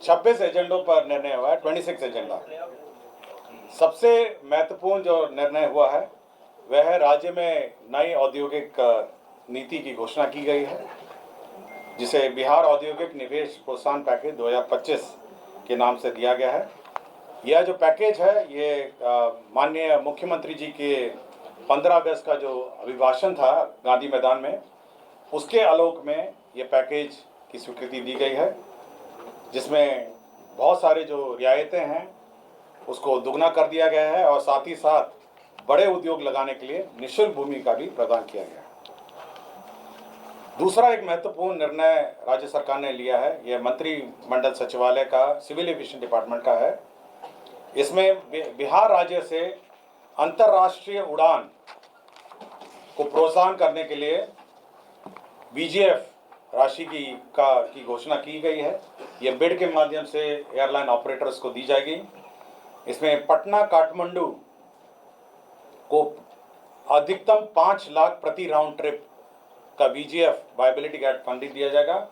26 एजेंडों पर निर्णय हुआ है, 26 एजेंडा। सबसे महत्वपूर्ण जो निर्णय हुआ है वह है राज्य में नई औद्योगिक नीति की घोषणा की गई है, जिसे बिहार औद्योगिक निवेश प्रोत्साहन पैकेज 2025 के नाम से दिया गया है। यह जो पैकेज है ये माननीय मुख्यमंत्री जी के 15 अगस्त का जो अभिभाषण था गांधी मैदान में, उसके आलोक में ये पैकेज की स्वीकृति दी गई है, जिसमें बहुत सारे जो रियायतें हैं उसको दुगना कर दिया गया है और साथ ही साथ बड़े उद्योग लगाने के लिए निःशुल्क भूमि का भी प्रदान किया गया है। दूसरा एक महत्वपूर्ण निर्णय राज्य सरकार ने लिया है, यह मंत्रिमंडल सचिवालय का सिविल एविएशन डिपार्टमेंट का है। इसमें बिहार राज्य से अंतर्राष्ट्रीय उड़ान को प्रोत्साहन करने के लिए बीजीएफ राशि की घोषणा की गई है। यह बिड के माध्यम से एयरलाइन ऑपरेटर्स को दी जाएगी। इसमें पटना काठमांडू को अधिकतम 5 लाख प्रति राउंड ट्रिप का बीजीएफ वायबिलिटी गैप फंडिंग दिया जाएगा।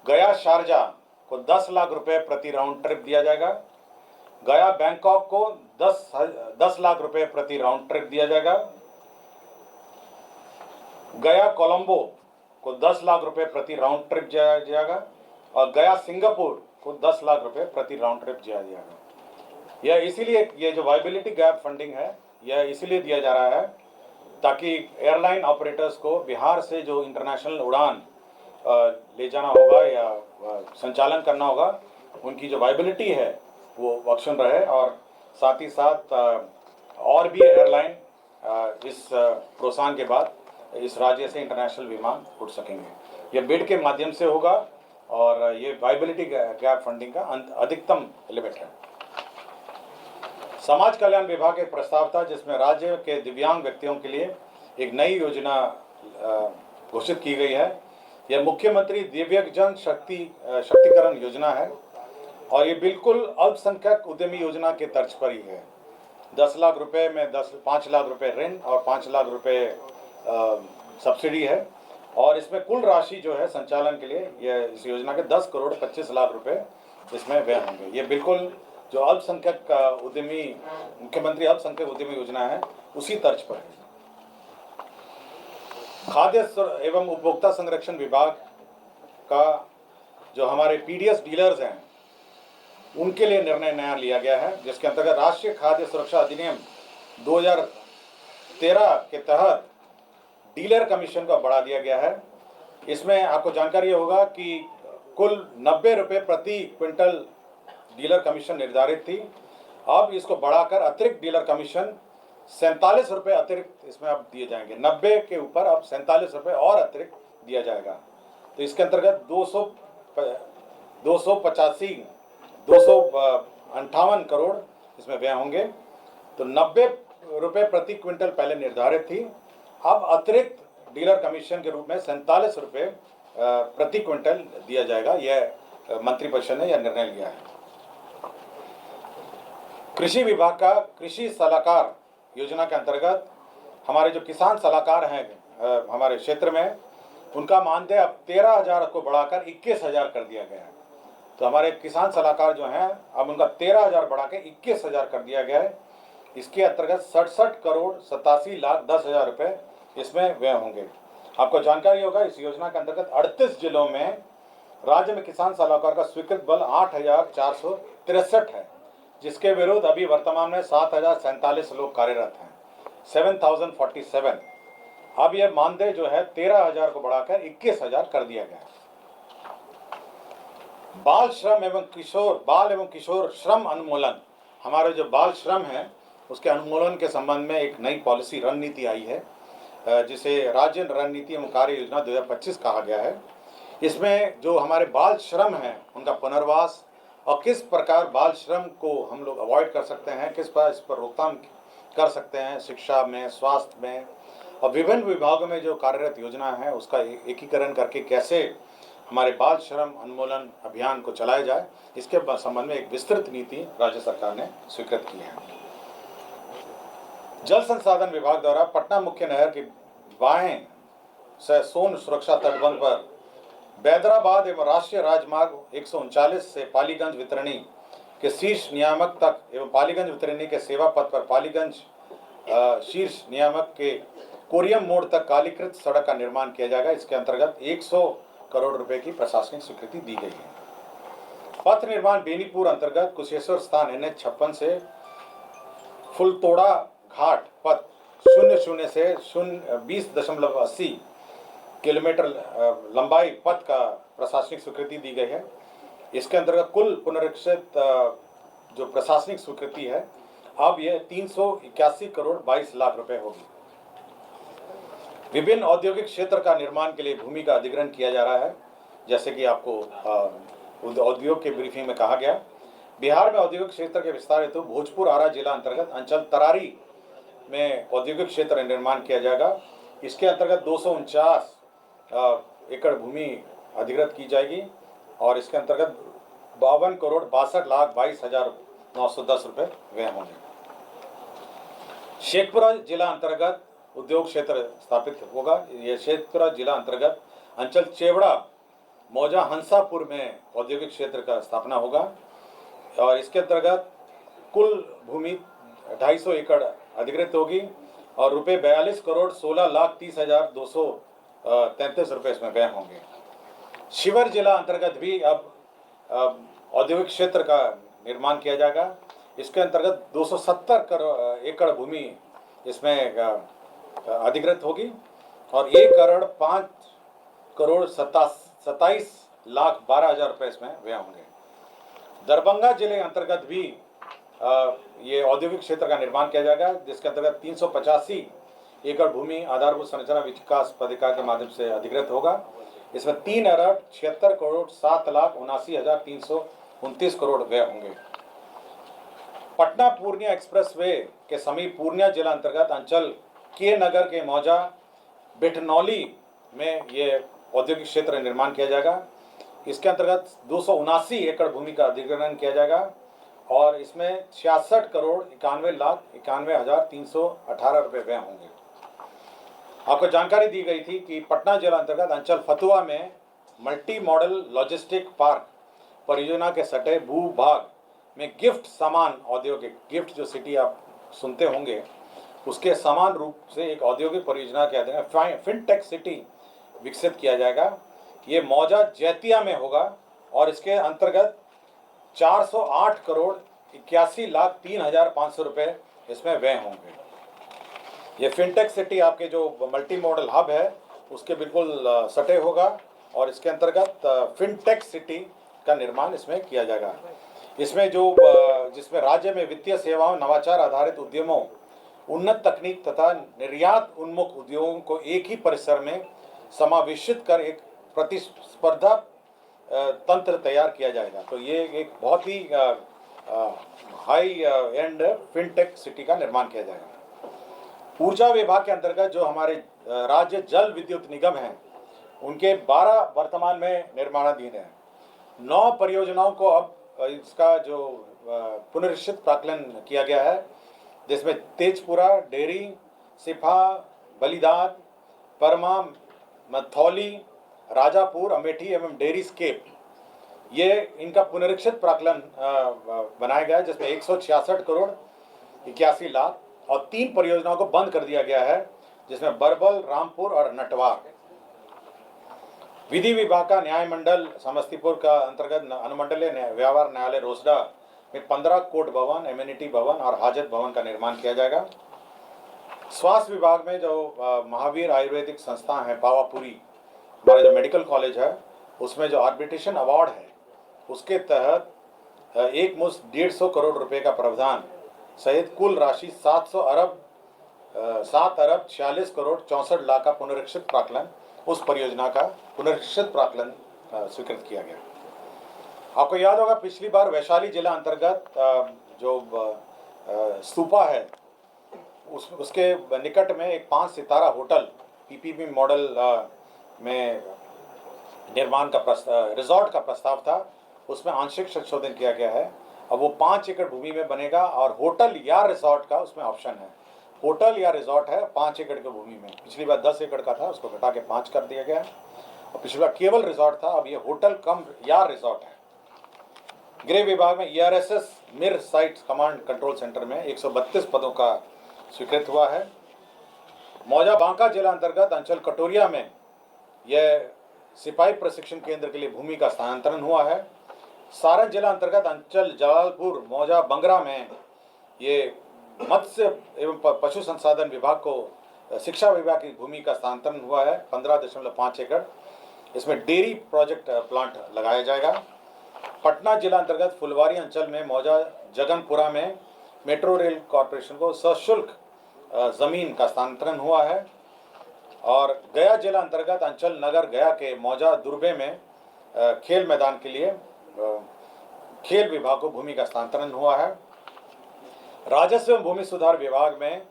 गया शारजा को 10 लाख रुपए प्रति राउंड ट्रिप दिया जाएगा। गया बैंकॉक को 10 लाख रुपए प्रति राउंड ट्रिप दिया जाएगा। गया कोलंबो को 10 लाख रुपए प्रति राउंड ट्रिप दिया जाएगा और गया सिंगापुर को 10 लाख रुपए प्रति राउंड ट्रिप दिया जाएगा। यह इसीलिए, ये जो वायबिलिटी गैप फंडिंग है यह इसीलिए दिया जा रहा है ताकि एयरलाइन ऑपरेटर्स को बिहार से जो इंटरनेशनल उड़ान ले जाना होगा या संचालन करना होगा, उनकी जो वायबिलिटी है वो ऑप्शन रहे और साथ ही साथ और भी एयरलाइन इस प्रोत्साहन के बाद इस राज्य से इंटरनेशनल विमान उड़ सकेंगे। ये बिड के माध्यम से होगा और ये वायबिलिटी गैप फंडिंग का अधिकतम लिमिट है। समाज कल्याण विभाग एक प्रस्ताव था जिसमें राज्य के दिव्यांग व्यक्तियों के लिए एक नई योजना घोषित की गई है। यह मुख्यमंत्री दिव्यांगजन शक्तिकरण योजना है और ये बिल्कुल अल्पसंख्यक उद्यमी योजना के तर्ज पर ही है। 10 लाख रुपए में 5 लाख रुपए ऋण और 5 लाख रुपए सब्सिडी है और इसमें कुल राशि जो है संचालन के लिए यह इस योजना के 10 करोड़ 25 लाख रुपए इसमें व्यय होंगे। ये बिल्कुल जो अल्पसंख्यक उद्यमी, मुख्यमंत्री अल्पसंख्यक उद्यमी योजना है उसी तर्ज पर है। खाद्य एवं उपभोक्ता संरक्षण विभाग का जो हमारे पीडीएस डीलर्स हैं उनके लिए निर्णय नया लिया गया है, जिसके अंतर्गत राष्ट्रीय खाद्य सुरक्षा अधिनियम 2013 के तहत डीलर कमीशन को बढ़ा दिया गया है। इसमें आपको जानकारी होगा कि कुल 90 रुपये प्रति क्विंटल डीलर कमीशन निर्धारित थी। अब इसको बढ़ाकर अतिरिक्त डीलर कमीशन 47 रुपये अतिरिक्त इसमें अब दिए जाएंगे। 90 के ऊपर अब 47 रुपये और अतिरिक्त दिया जाएगा। तो इसके अंतर्गत 258 करोड़ इसमें व्यय होंगे। तो 90 रुपये प्रति क्विंटल पहले निर्धारित थी, अब अतिरिक्त डीलर कमीशन के रूप में 47 रुपये प्रति क्विंटल दिया जाएगा। यह मंत्रिपरिषद ने यह निर्णय लिया है। कृषि विभाग का कृषि सलाहकार योजना के अंतर्गत हमारे जो किसान सलाहकार हैं हमारे क्षेत्र में, उनका मानदेय अब 13,000 को बढ़ाकर 21,000 कर दिया गया है। तो हमारे किसान सलाहकार जो हैं अब उनका 13,000 बढ़ा के 21,000 कर दिया गया है। इसके अंतर्गत 67 करोड़ 87 लाख 10,000 रुपये इसमें व्यय होंगे। आपको जानकारी होगा इस योजना के अंतर्गत 38 जिलों में राज्य में किसान सलाहकार का स्वीकृत बल 8,463 है, जिसके विरुद्ध अभी वर्तमान में 7,047 लोग कार्यरत हैं, 7,047। अब यह मानदेय जो है 13,000 को बढ़ाकर 21,000 कर दिया गया है। बाल एवं किशोर श्रम उन्मूलन, हमारे जो बाल श्रम है उसके उन्मूलन के संबंध में एक नई पॉलिसी रणनीति आई है, जिसे राज्य रणनीति एवं कार्य योजना 2025 कहा गया है। इसमें जो हमारे बाल श्रम हैं उनका पुनर्वास और किस प्रकार बाल श्रम को हम लोग अवॉइड कर सकते हैं, किस पर इस पर रोकथाम कर सकते हैं, शिक्षा में, स्वास्थ्य में और विभिन्न विभागों में जो कार्यरत योजना है उसका एकीकरण करके कैसे हमारे बाल श्रम उन्मूलन अभियान को चलाया जाए, इसके संबंध में एक विस्तृत नीति राज्य सरकार ने स्वीकृत की है। जल संसाधन विभाग द्वारा पटना मुख्य नहर के बाएं से सोन सुरक्षा तटबंध पर बैदराबाद एवं राष्ट्रीय राजमार्ग 139 से पालीगंज वितरणी के शीर्ष नियामक तक एवं पालीगंज वितरणी के सेवा पथ पर पालीगंज शीर्ष नियामक के कोरियम मोड़ तक कालीकृत सड़क का निर्माण किया जाएगा। इसके अंतर्गत 100 करोड़ रुपए की प्रशासनिक स्वीकृति दी गई है। पथ निर्माण बेनीपुर अंतर्गत कुशेश्वर स्थान NH56 से फुलतोड़ा घाट पथ 00 से 20.80 किलोमीटर लंबाई पथ का प्रशासनिक स्वीकृति दी गई है। इसके अंतर्गत कुल पुनरीक्षित जो प्रशासनिक स्वीकृति है अब यह 381 करोड़ 22 लाख रुपए होगी। विभिन्न औद्योगिक क्षेत्र का निर्माण के लिए भूमि का अधिग्रहण किया जा रहा है। जैसे कि आपको उद्योग के ब्रीफिंग में कहा गया, बिहार में औद्योगिक क्षेत्र के विस्तार हेतु भोजपुर आरा जिला अंतर्गत अंचल तरारी में औद्योगिक क्षेत्र निर्माण किया जाएगा। इसके अंतर्गत 249 एकड़ भूमि अधिग्रहित की जाएगी और इसके अंतर्गत 52 करोड़ 62,22,910 रुपये व्यय होंगे। शेखपुरा जिला अंतर्गत उद्योग क्षेत्र स्थापित होगा। यह शेखपुरा जिला अंतर्गत अंचल चेवड़ा मौजा हंसापुर में औद्योगिक क्षेत्र का स्थापना होगा और इसके अंतर्गत कुल भूमि 250 एकड़ अधिग्रहित होगी और रुपये 42 करोड़ 16,30,233 रुपये इसमें व्यय होंगे। शिवर जिला अंतर्गत भी अब औद्योगिक क्षेत्र का निर्माण किया जाएगा। इसके अंतर्गत 270 एकड़ भूमि इसमें अधिग्रहित होगी और 1,05,27,12,00,000 रुपये इसमें व्यय होंगे। दरभंगा जिले अंतर्गत भी ये औद्योगिक क्षेत्र का निर्माण किया जाएगा, जिसके अंतर्गत 385 एकड़ भूमि आधारभूत संरचना विकास प्राधिकार के माध्यम से अधिग्रहित होगा। इसमें 3,76 करोड़ 7,79,329 करोड़ व्यय होंगे। पटना पूर्णिया एक्सप्रेस वे के समीप पूर्णिया जिला अंतर्गत अंचल के नगर के मौजा बिठनौली में ये औद्योगिक क्षेत्र निर्माण किया जाएगा। इसके अंतर्गत 279 एकड़ भूमि का अधिग्रहण किया जाएगा और इसमें 66 करोड़ 91,91,318 रुपये व्यय होंगे। आपको जानकारी दी गई थी कि पटना जिला अंतर्गत अंचल फतुहा में मल्टी मॉडल लॉजिस्टिक पार्क परियोजना के सटे भूभाग में गिफ्ट सामान औद्योगिक गिफ्ट जो सिटी आप सुनते होंगे उसके समान रूप से एक औद्योगिक परियोजना के अधीन फिनटेक सिटी विकसित किया जाएगा। ये मौजा जैतिया में होगा और इसके अंतर्गत 408 करोड़ 81,03,500 रुपये इसमें व्यय होंगे। ये फिनटेक सिटी आपके जो मल्टी मॉडल हब है उसके बिल्कुल सटे होगा और इसके अंतर्गत फिनटेक सिटी का निर्माण इसमें किया जाएगा। इसमें जिसमें राज्य में वित्तीय सेवाओं, नवाचार आधारित उद्यमों, उन्नत तकनीक तथा निर्यात उन्मुख उद्योगों को एक ही परिसर में समावेशित कर एक प्रतिस्पर्धा तंत्र तैयार किया जाएगा। तो ये एक बहुत ही हाई एंड फिनटेक सिटी का निर्माण किया जाएगा। ऊर्जा विभाग के अंतर्गत जो हमारे राज्य जल विद्युत निगम हैं उनके 12 वर्तमान में निर्माणाधीन है। 9 परियोजनाओं को अब इसका जो पुनरीक्षित प्राक्कलन किया गया है, जिसमें तेजपुरा, डेरी, सिफा, बलिदान, परमा, मथौली, राजापुर, अमेठी एवं डेरी स्केप, ये इनका पुनरीक्षित प्राक्कलन बनाया गया है, जिसमें 166 करोड़ 81 लाख और 3 परियोजनाओं को बंद कर दिया गया है, जिसमें बरबल, रामपुर और नटवार। विधि विभाग का न्याय मंडल समस्तीपुर का अंतर्गत अनुमंडलीय व्यवहार न्यायालय रोसडा में 15 कोर्ट भवन, एम्यूनिटी भवन और हाजत भवन का निर्माण किया जाएगा। स्वास्थ्य विभाग में जो महावीर आयुर्वेदिक संस्थान है पावापुरी, हमारा जो मेडिकल कॉलेज है, उसमें जो आर्बिट्रेशन अवार्ड है उसके तहत एक मुश्त 150 करोड़ रुपए का प्रावधान सहित कुल राशि 7 अरब 46 करोड़ 64 लाख का पुनरीक्षित प्राक्कलन, उस परियोजना का पुनरीक्षित प्राक्कलन स्वीकृत किया गया। आपको याद होगा पिछली बार वैशाली जिला अंतर्गत जो स्तूपा है उसके निकट में एक 5 सितारा होटल पीपीपी मॉडल में निर्माण का रिजॉर्ट का प्रस्ताव था, उसमें आंशिक संशोधन किया गया है। अब वो 5 एकड़ भूमि में बनेगा और होटल या रिजॉर्ट का उसमें ऑप्शन है। होटल या रिजॉर्ट है 5 एकड़ की भूमि में, पिछली बार 10 एकड़ का था, उसको घटा के 5 कर दिया गया है और पिछला केवल रिजॉर्ट था, अब ये होटल कम यार रिजॉर्ट है। गृह विभाग में ERSS मिर साइट कमांड कंट्रोल सेंटर में 132 पदों का स्वीकृत हुआ है। मौजा बांका जिला अंतर्गत अंचल कटोरिया में यह सिपाही प्रशिक्षण केंद्र के लिए भूमि का स्थानांतरण हुआ है। सारण जिला अंतर्गत अंचल जलालपुर मौजा बंगरा में ये मत्स्य एवं पशु संसाधन विभाग को शिक्षा विभाग की भूमि का स्थानांतरण हुआ है 15.5 एकड़। इसमें डेयरी प्रोजेक्ट प्लांट लगाया जाएगा। पटना जिला अंतर्गत फुलवारी अंचल में मौजा जगनपुरा में मेट्रो रेल कॉरपोरेशन को सशुल्क जमीन का स्थानांतरण हुआ है। और गया जिला अंतर्गत अंचल नगर गया के मौजा दुर्बे में खेल मैदान के लिए खेल विभाग को भूमि का स्थानांतरण हुआ है। राजस्व एवं भूमि सुधार विभाग में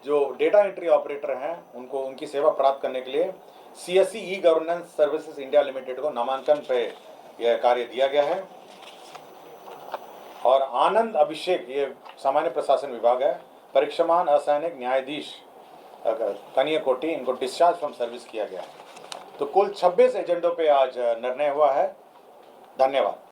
जो डेटा एंट्री ऑपरेटर हैं उनको उनकी सेवा प्राप्त करने के लिए CSE e governance services India limited को नामांकन पे यह कार्य दिया गया है। और आनंद अभिषेक, ये सामान्य प्रशासन विभाग है, परीक्षमान असैनिक न्यायाधीश कनिया कोटि, इनको डिस्चार्ज फ्रॉम सर्विस किया गया है। तो कुल 26 एजेंडों पे आज निर्णय हुआ है। धन्यवाद।